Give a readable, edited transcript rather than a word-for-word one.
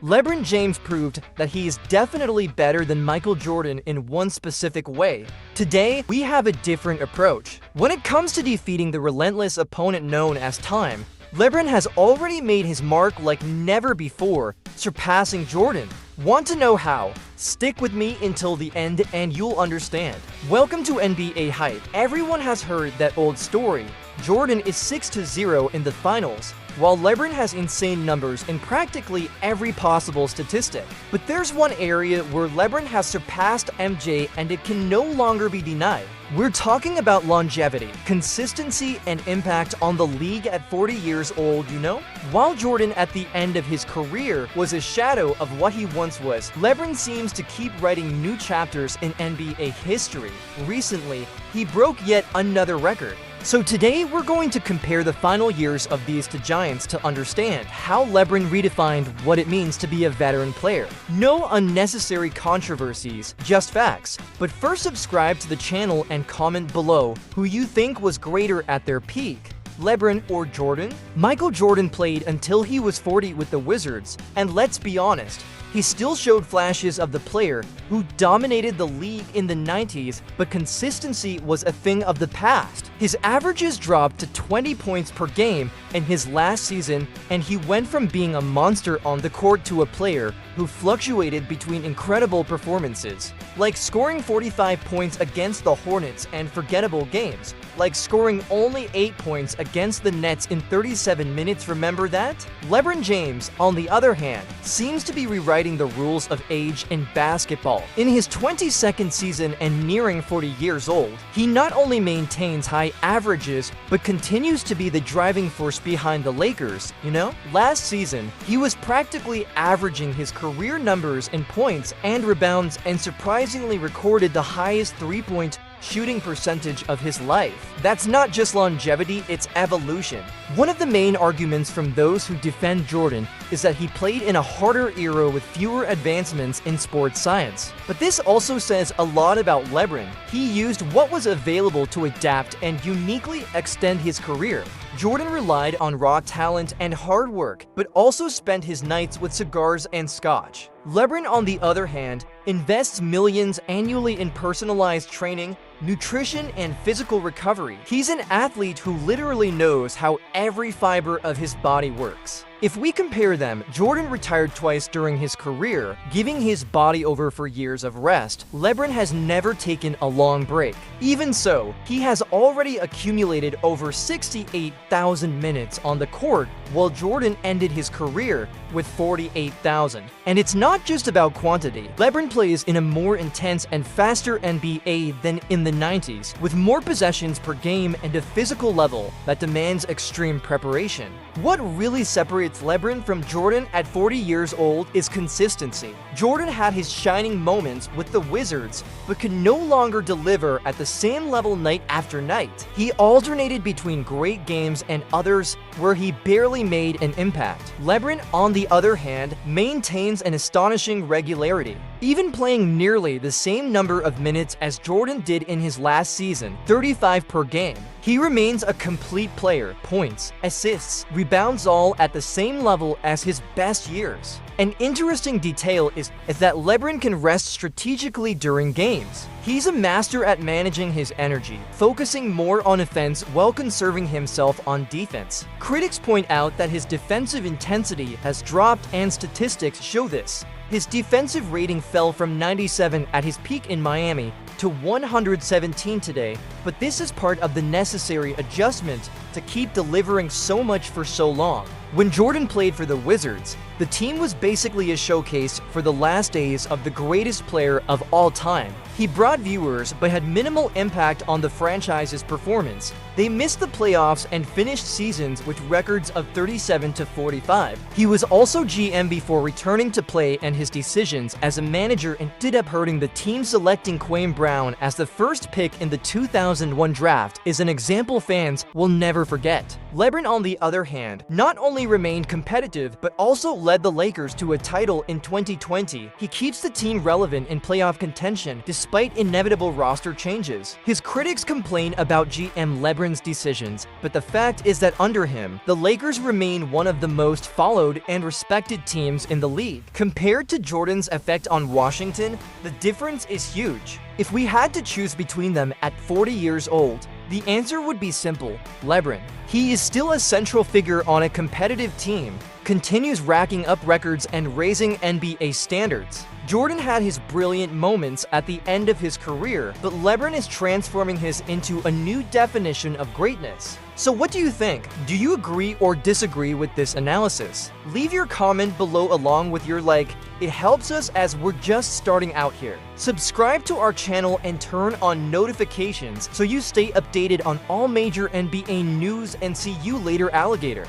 LeBron James proved that he is definitely better than Michael Jordan in one specific way. Today, we have a different approach. When it comes to defeating the relentless opponent known as time, LeBron has already made his mark like never before, surpassing Jordan. Want to know how? Stick with me until the end and you'll understand. Welcome to NBA Hype. Everyone has heard that old story. Jordan is 6-0 in the finals, while LeBron has insane numbers in practically every possible statistic. But there's one area where LeBron has surpassed MJ and it can no longer be denied. We're talking about longevity, consistency, and impact on the league at 40 years old, you know? While Jordan at the end of his career was a shadow of what he once was, LeBron seems to keep writing new chapters in NBA history. Recently, he broke yet another record. So today, we're going to compare the final years of these two giants to understand how LeBron redefined what it means to be a veteran player. No unnecessary controversies, just facts. But first, subscribe to the channel and comment below who you think was greater at their peak, LeBron or Jordan? Michael Jordan played until he was 40 with the Wizards, and let's be honest, he still showed flashes of the player who dominated the league in the 90s, but consistency was a thing of the past. His averages dropped to 20 points per game in his last season, and he went from being a monster on the court to a player who fluctuated between incredible performances, like scoring 45 points against the Hornets and forgettable games, like scoring only 8 points against the Nets in 37 minutes, remember that? LeBron James, on the other hand, seems to be rewriting the rules of age in basketball. In his 22nd season and nearing 40 years old, he not only maintains high averages, but continues to be the driving force behind the Lakers, you know? Last season, he was practically averaging his career numbers in points and rebounds and surprisingly recorded the highest three-point shooting percentage of his life. That's not just longevity, it's evolution. One of the main arguments from those who defend Jordan is that he played in a harder era with fewer advancements in sports science. But this also says a lot about LeBron. He used what was available to adapt and uniquely extend his career. Jordan relied on raw talent and hard work, but also spent his nights with cigars and scotch. LeBron, on the other hand, invests millions annually in personalized training, nutrition, and physical recovery. He's an athlete who literally knows how every fiber of his body works. If we compare them, Jordan retired twice during his career, giving his body over for years of rest. LeBron has never taken a long break. Even so, he has already accumulated over 68,000 minutes on the court, while Jordan ended his career with 48,000. And it's not just about quantity. LeBron plays in a more intense and faster NBA than in the 90s, with more possessions per game and a physical level that demands extreme preparation. What really separates LeBron from Jordan at 40 years old is consistency. Jordan had his shining moments with the Wizards, but could no longer deliver at the same level night after night. He alternated between great games and others where he barely made an impact. LeBron, on the other hand, maintains an astonishing regularity. Even playing nearly the same number of minutes as Jordan did in his last season, 35 per game, he remains a complete player, points, assists, rebounds all at the same level as his best years. An interesting detail is that LeBron can rest strategically during games. He's a master at managing his energy, focusing more on offense while conserving himself on defense. Critics point out that his defensive intensity has dropped, and statistics show this. His defensive rating fell from 97 at his peak in Miami to 117 today, but this is part of the necessary adjustment to keep delivering so much for so long. When Jordan played for the Wizards, the team was basically a showcase for the last days of the greatest player of all time. He brought viewers but had minimal impact on the franchise's performance. They missed the playoffs and finished seasons with records of 37-45. He was also GM before returning to play, and his decisions as a manager ended up hurting the team. Selecting Kwame Brown as the first pick in the 2001 draft is an example fans will never forget. LeBron, on the other hand, not only only remained competitive but also led the Lakers to a title in 2020. He keeps the team relevant in playoff contention despite inevitable roster changes. His critics complain about GM LeBron's decisions, but the fact is that under him, the Lakers remain one of the most followed and respected teams in the league. Compared to Jordan's effect on Washington, the difference is huge. If we had to choose between them at 40 years old, the answer would be simple: LeBron. He is still a central figure on a competitive team, continues racking up records and raising NBA standards. Jordan had his brilliant moments at the end of his career, but LeBron is transforming his into a new definition of greatness. So what do you think? Do you agree or disagree with this analysis? Leave your comment below along with your like. It helps us as we're just starting out here. Subscribe to our channel and turn on notifications so you stay updated on all major NBA news, and see you later, alligator.